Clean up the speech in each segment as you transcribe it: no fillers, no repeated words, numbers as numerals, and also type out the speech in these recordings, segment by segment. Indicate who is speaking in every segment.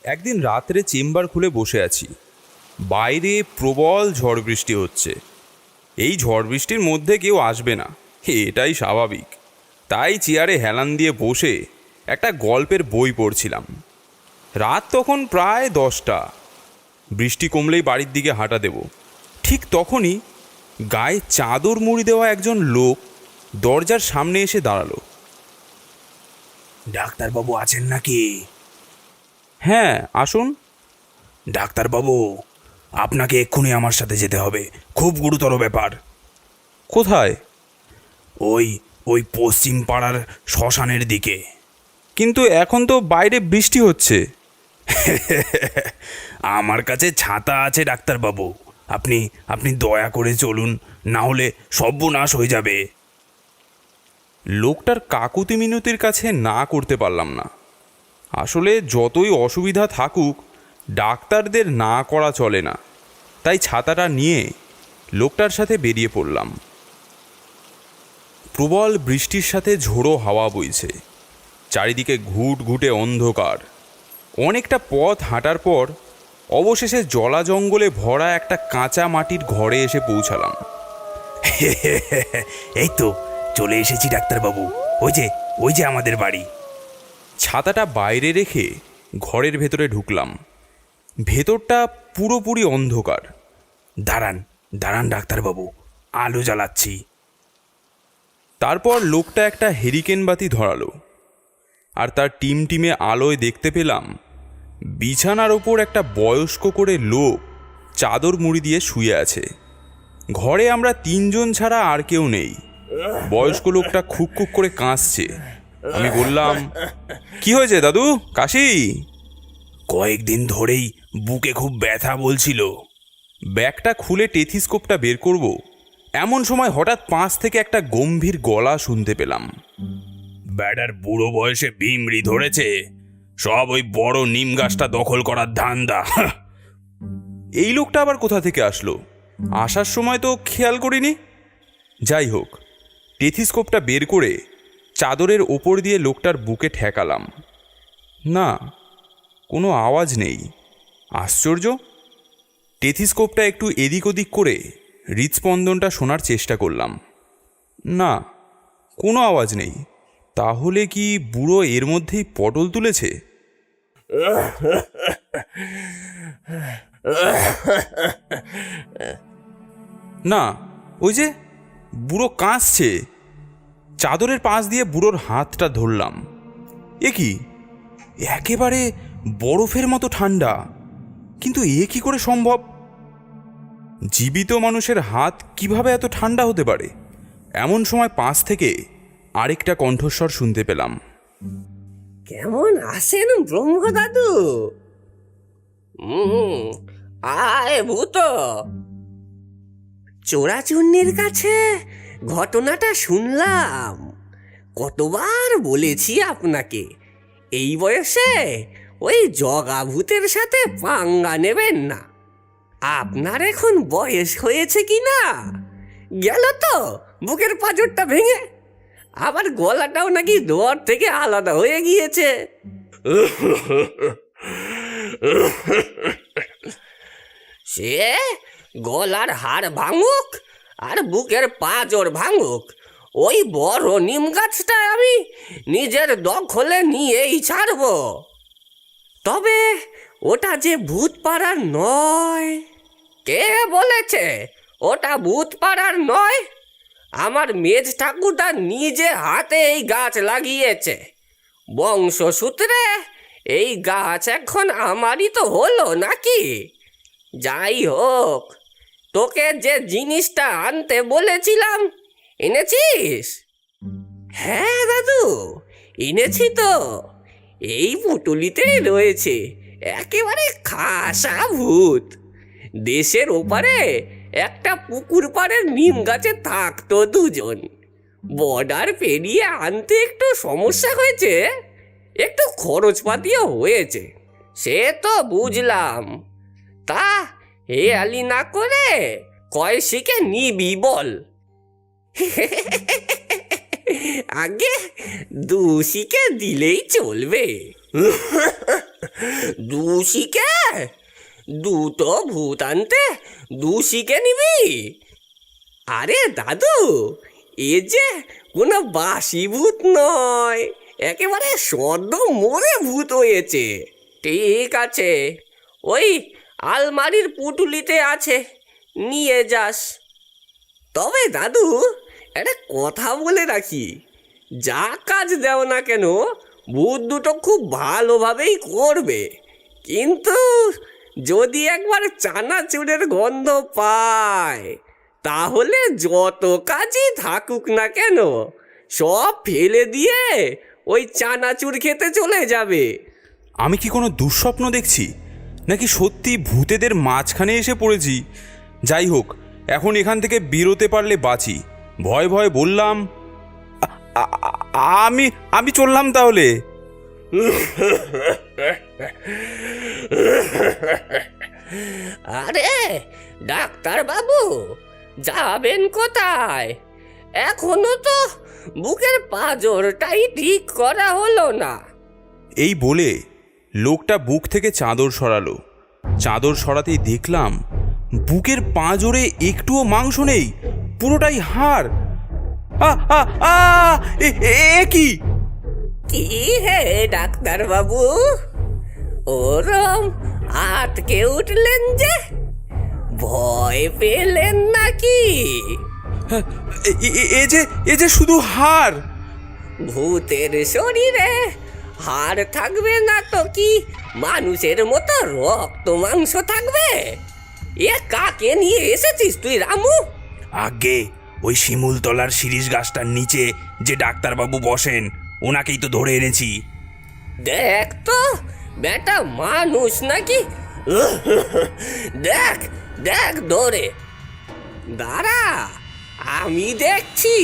Speaker 1: একদিন রাত্রে চেম্বার খুলে বসে আছি, বাইরে প্রবল ঝড় বৃষ্টি হচ্ছে। এই ঝড় বৃষ্টির মধ্যে কেউ আসবে না, এটাই স্বাভাবিক। তাই চেয়ারে হেলান দিয়ে বসে একটা গল্পের বই পড়ছিলাম। রাত তখন প্রায় 10টা। বৃষ্টি কমলেই বাড়ির দিকে হাঁটা দেব। ঠিক তখনই গায়ে চাদর মুড়ি দেওয়া একজন লোক দরজার সামনে এসে দাঁড়ালো।
Speaker 2: ডাক্তারবাবু আছেন নাকি?
Speaker 1: হ্যাঁ, আসুন।
Speaker 2: ডাক্তারবাবু, আপনাকে এক্ষুনি আমার সাথে যেতে হবে, খুব গুরুতর ব্যাপার।
Speaker 1: কোথায়?
Speaker 2: ওই ওই পশ্চিম পাড়ার শ্মশানের দিকে।
Speaker 1: কিন্তু এখন তো বাইরে বৃষ্টি হচ্ছে।
Speaker 2: আমার কাছে ছাতা আছে ডাক্তারবাবু, আপনি আপনি দয়া করে চলুন, না হলে সর্বনাশ হয়ে যাবে।
Speaker 1: লোকটার কাকুতি মিনতির কাছে না করতে পারলাম না। আসলে যতই অসুবিধা থাকুক, ডাক্তারদের না করা চলে না। তাই ছাতাটা নিয়ে লোকটার সাথে বেরিয়ে পড়লাম। প্রবল বৃষ্টির সাথে ঝোড়ো হাওয়া বইছে, চারিদিকে ঘুটঘুটে অন্ধকার। অনেকটা পথ হাঁটার পর অবশেষে জলা জঙ্গলে ভরা একটা কাঁচা মাটির ঘরে এসে পৌঁছালাম।
Speaker 2: এই তো চলে এসেছি ডাক্তারবাবু, ওই যে আমাদের বাড়ি।
Speaker 1: ছাতাটা বাইরে রেখে ঘরের ভেতরে ঢুকলাম। ভেতরটা পুরোপুরি অন্ধকার।
Speaker 2: দাঁড়ান দাঁড়ান ডাক্তারবাবু, আলো জ্বালাচ্ছি।
Speaker 1: তারপর লোকটা একটা হেরিকেন বাতি ধরালো, আর তার টিমটিমে আলোয় দেখতে পেলাম বিছানার ওপর একটা বয়স্ক করে লোক চাদর মুড়ি দিয়ে শুয়ে আছে। ঘরে আমরা 3জন ছাড়া আর কেউ নেই। বয়স্ক লোকটা খুক খুক করে কাঁসছে। আমি বললাম, কি হয়েছে দাদু, কাশি?
Speaker 2: কয়েকদিন ধরেই বুকে খুব ব্যথা বলছিল।
Speaker 1: ব্যাগটা খুলে টেথিস্কোপটা বের করব, এমন সময় হঠাৎ পাশ থেকে একটা গম্ভীর গলা শুনতে পেলাম।
Speaker 2: ব্যাটার বুড়ো বয়সে বিমরি ধরেছে, সব ওই বড় নিম গাছটা দখল করার ধান্দা।
Speaker 1: এই লোকটা আবার কোথা থেকে আসলো? আসার সময় তো খেয়াল করিনি। যাই হোক, টেথিস্কোপটা বের করে চাদরের ওপর দিয়ে লোকটার বুকে ঠেকালাম। না, কোনো আওয়াজ নেই। আশ্চর্য। টেথিস্কোপটা একটু এদিক ওদিক করে হৃদস্পন্দনটা শোনার চেষ্টা করলাম। না, কোনো আওয়াজ নেই। তাহলে কি বুড়ো এর মধ্যেই পটল তুলেছে? না, ওই যে বুড়ো কাঁসছে। চাদরের পাশ দিয়ে বুড়োর হাতটা ধরলাম। এ কি, একেবারে বরফের মতো ঠান্ডা। কিন্তু এ কি করে সম্ভব? জীবিত মানুষের হাত কিভাবে এত ঠান্ডা হতে পারে? এমন সময় পাশ থেকে আরেকটা কণ্ঠস্বর শুনতে পেলাম।
Speaker 3: কেমন আছেন ব্রহ্ম দাদু? আয় ভূত। চোরাচুন্নির কাছে ঘটনাটা শুনলাম। কতবার বলেছি আপনাকে, এই বয়সে ওই জগা ভূতের সাথে পাঙ্গা নেবেন না। আপনার এখন বয়স হয়েছে কি না, গেল তো বুকের পাঁজরটা ভেঙে, আবার গলাটাও নাকি দর থেকে আলাদা হয়ে গিয়েছে। সে গলার হাড় ভাঙুক আর বুকের পাঁজর ভাঙুক, ওই বড় নিম গাছটা আমি নিজের দখলে নিয়েই ছাড়ব। তবে ওটা যে ভূত পাড়ার নয়। কে বলেছে ওটা ভূত পাড়ার নয়? আমার মেজ ঠাকুরদা নিজে হাতে এই গাছ লাগিয়েছে। বংশসূত্রে এই গাছ এখন আমারই তো হলো নাকি? যাই হোক, তোকে যে জিনিসটা আনতে বলেছিলাম এনেছিস? হ্যাঁ দাদু, এনেছি তো। এই পুটুলিতেই রয়েছে একেবারে খাসা ভূত। দেশের ওপারে একটা পুকুর পাড়ের নিম গাছে থাকতো দুজন। বর্ডার পেরিয়ে আনতে একটু সমস্যা হয়েছে, একটু খরচপাতিও হয়েছে, সে তো বুঝলাম। তা হেয়ালি না করে কয় শিখে নিবি বল? আগে 2 শিখে দিলেই চলবে। দুশিকে দুটো ভূত আনতে দুশিকে নিবি? আরে দাদু, এ যে কোনো বাসি ভূত নয়, একেবারে সদ্য মরে ভূত হয়েছে। ঠিক আছে, ওই আলমারির পুটুলিতে আছে, নিয়ে যাস। তবে দাদু, একটা কথা বলে রাখি, যা কাজ দেও না কেন ভূত দুটো খুব ভালোভাবেই করবে, কিন্তু যদি একবার চানাচুরের গন্ধ পায় তাহলে যত কাজই থাকুক না কেন সব ফেলে দিয়ে ওই চানাচুর খেতে চলে যাবে।
Speaker 1: আমি কি কোনো দুঃস্বপ্ন দেখছি, নাকি সত্যি ভূতেদের মাঝখানে এসে পড়েছি? যাই হোক, এখন এখান থেকে বেরোতে পারলে বাঁচি। ভয় ভয় বললাম, আমি আমি চললাম তাহলে।
Speaker 3: আরে ডাক্তার বাবু, যাবেন কোথায়? এখনো তো বুকের পাঁজরটাই ঠিক করা হলো না।
Speaker 1: এই বলে লোকটা বুক থেকে চাদর সরালো। চাদর সরাতেই দেখলাম বুকের পাঁজরে একটুও মাংস নেই, পুরোটাই হাড়। কি
Speaker 3: কি হে ডাক্তার বাবু, ওরম আটকে উঠলেন যে? ভয় পেলেন নাকি?
Speaker 1: এ যে শুধু হাড়।
Speaker 3: ভূতের শরীরে হাড় থাকবে না তো কি মানুষের মতো রক্ত মাংস থাকবে? এ কাকে নিয়ে এসেছিস তুই রামু?
Speaker 2: আগে ওই শিমুলতলার শিরিষ গাছটার নিচে যে ডাক্তারবাবু বসেন, ওনাকেই তো ধরে এনেছি।
Speaker 3: দেখ তো বেটা মানুষ নাকি? দেখ দেখ ধরে, দাঁড়া আমি দেখছি।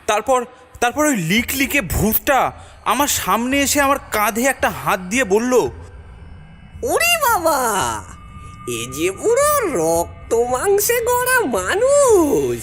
Speaker 1: তারপর তারপর ওই লিকলিকে ভূতটা আমার সামনে এসে আমার কাঁধে একটা হাত দিয়ে বলল,
Speaker 3: ওরে বাবা, এ যে পুরো রক্ত মাংসে গড়া মানুষ।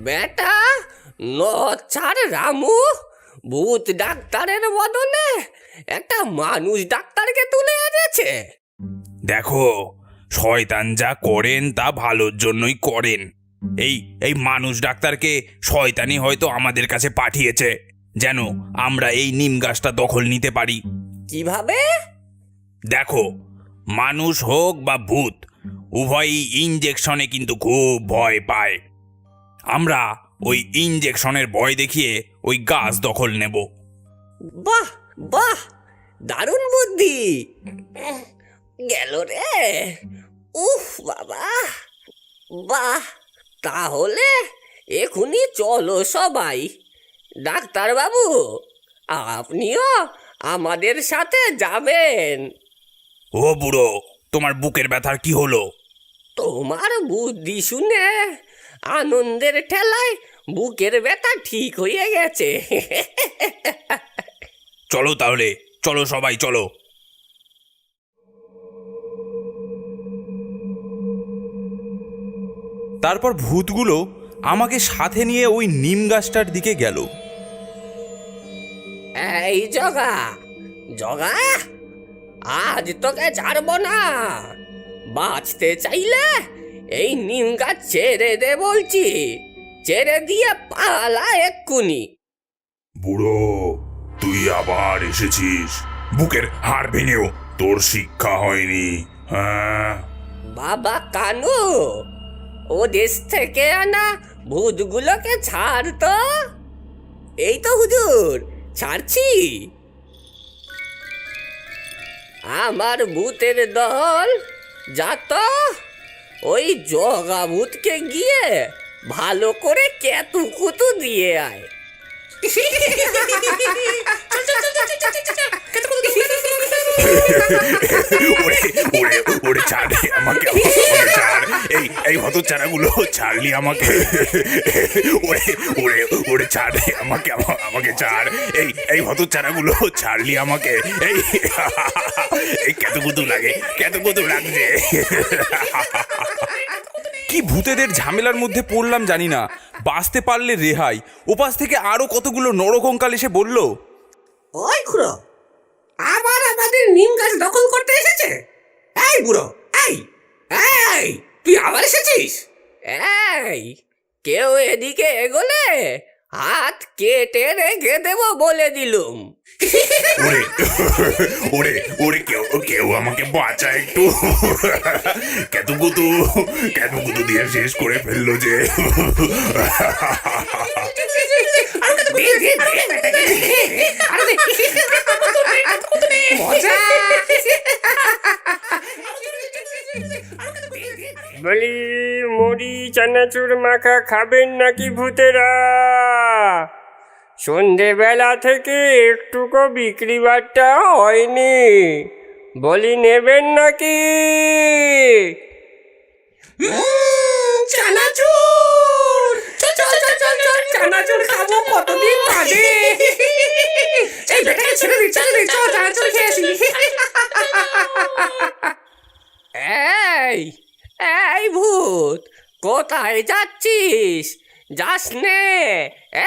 Speaker 3: বেটা ছাড় রামু, ভূত ডাক্তারের বদলে একটা মানুষ ডাক্তারকে তুলে এনেছে।
Speaker 2: দেখো, শয়তান যা করেন তা ভালোর জন্যই করেন। এই এই মানুষ ডাক্তারকে শয়তানি হয়তো আমাদের কাছে পাঠিয়েছে, যেন আমরা এই নিম গাছটা দখল নিতে পারি।
Speaker 3: কিভাবে?
Speaker 2: দেখো, মানুষ হোক বা ভূত, উভয়ই ইঞ্জেকশনে কিন্তু খুব ভয় পায়। আমরা ওই ইঞ্জেকশনের ভয় দেখিয়ে ওই গাছ দখল নেব।
Speaker 3: বাহ বাহ, দারুণ বুদ্ধি গেল রে। উফ বাবা, বাহ, তাহলে এখনই চলো সবাই। ডাক্তার বাবু, আপনিও আমাদের সাথে যাবেন।
Speaker 2: ও বুড়ো, তোমার বুকের ব্যথার কি হলো?
Speaker 3: তোমার বুদ্ধি শুনে আনন্দের ঠেলায় বুকের ব্যথা ঠিক হয়ে গেছে।
Speaker 2: চলো তাহলে, চলো সবাই চলো।
Speaker 1: তারপর ভূতগুলো আমাকে সাথে নিয়ে ওই নিম গাছটার দিকে গেল।
Speaker 3: এই জগা জগা, আজ তোকে ছাড়বো না। বাঁচতে চাইলে এই নিম গাছ ছেড়ে দে বলছি, ছেড়ে দিয়ে পালা এক্ষুনি।
Speaker 2: বুড়ো, তুই আবার এসেছিস? বুকের হাড় ভেঙেও তোর শিক্ষা হয়নি? হ্যাঁ
Speaker 3: বাবা কানু, ও দেশ থেকে আনা ভূতগুলোকে ছাড় তো। এই তো হুজুর, ছাড়ছি। আমার ভূতের দল, যা তো ওই জগা ভূতকে গিয়ে ভালো করে কেতুকুতু দিয়ে আয়।
Speaker 2: ওরে ওরে ওরে, ছাড় রে আমাকে, আমাকে ছাড়। এই হতচ্ছাড়াগুলো ছাড়লি আমাকে। ওরে ওরে ওরে, ছাড় রে আমাকে, আমাকে ছাড়। এই হতচ্ছাড়াগুলো ছাড়লি আমাকে। এই কেতকুতু লাগে, কেতকুতু লাগছে।
Speaker 1: কি ভূতেদের ঝামেলার মধ্যে পড়লাম জানি না, বাঁচতে পারলে রেহাই। ওপাশ থেকে আরো কতগুলো নরকঙ্কাল এসে বলল,
Speaker 4: ওই খুড়ো,
Speaker 3: আবার আমাদের নিম গাছ দখল করতে এসেছে। এই বুড়ো, এই এই তুই আবার এসেছিস? এই কেউ এদিকে এগোলে হাত কেটে রেখে দেবো বলে দিলুম।
Speaker 2: ওরে ওরে ওরে কেউ কেউ আমাকে বাঁচা একটু। কেতুকুতু দিয়ে শেষ করে ফেললো যে।
Speaker 3: মজা।
Speaker 4: বলি মুড়ি চানাচুর মাখা খাবেন নাকি ভূতেরা? সন্ধেবেলা থেকে একটুকু বিক্রি বাট্টা হয়নি, বলি নেবেন নাকি?
Speaker 3: চানাচুর, চল চল চল চল চল, চানাচুর খাবো কতদিন বাদে। এই বেটাকে ছেড়ে দি, ছেড়ে দি, চল চানাচুর খেয়ে আসি। এই এই ভূত, কোথায় যাচ্ছিস? যাস নে,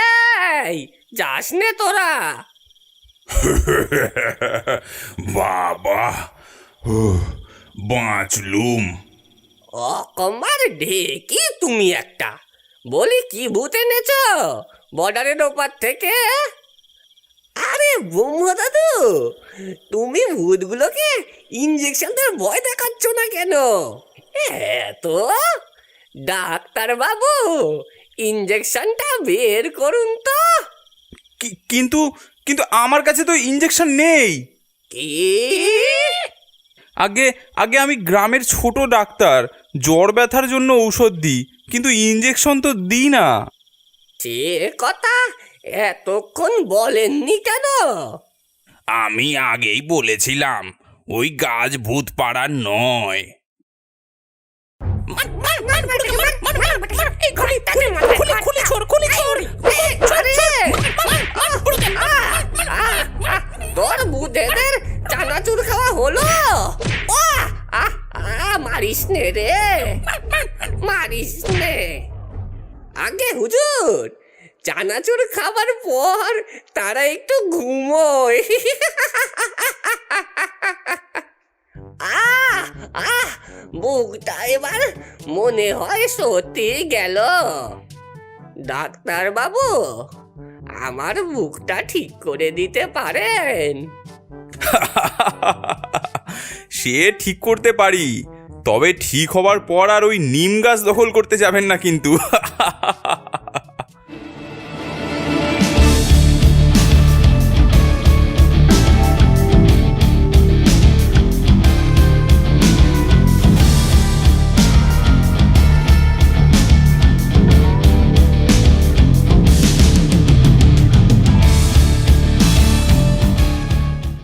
Speaker 3: এই যাস নে তোরা।
Speaker 2: বাবা বাঁচলুম।
Speaker 3: অকমার ঢেকি তুমি একটা। বলি কি ভূত এনেছ বর্ডারের ওপার থেকে? আরে ব্রহ্ম দাদু, তুমি ভূতগুলোকে ইঞ্জেকশন দিয়ে ভয় দেখাচ্ছ না কেন? এত ডাক্তার বাবু, ইঞ্জেকশনটা বের করুন তো।
Speaker 1: কিন্তু কিন্তু আমার কাছে তো ইঞ্জেকশন নেই।
Speaker 3: কি?
Speaker 1: আগে আগে আমি গ্রামের ছোট ডাক্তার, জ্বর ব্যথার জন্য ঔষধ দিই, কিন্তু ইঞ্জেকশন তো দিই না।
Speaker 3: সে কথা এতক্ষণ বলেননি কেন?
Speaker 2: আমি আগেই বলেছিলাম ওই গাছ ভূত পাড়ার নয়।
Speaker 3: তোর ভূতেদের চানাচুর খাওয়া হলো? মারিস নে রে, মারিস নে। আগে হুজুর, চানাচুর খাবার পর তারা একটু ঘুমোয়। বুকটা এবার মনে হয় সত্যি গেল। ডাক্তার বাবু, আমার বুকটা ঠিক করে দিতে পারেন?
Speaker 1: সে ঠিক করতে পারি, তবে ঠিক হবার পর আর ওই নিম গাছ দখল করতে যাবেন না কিন্তু।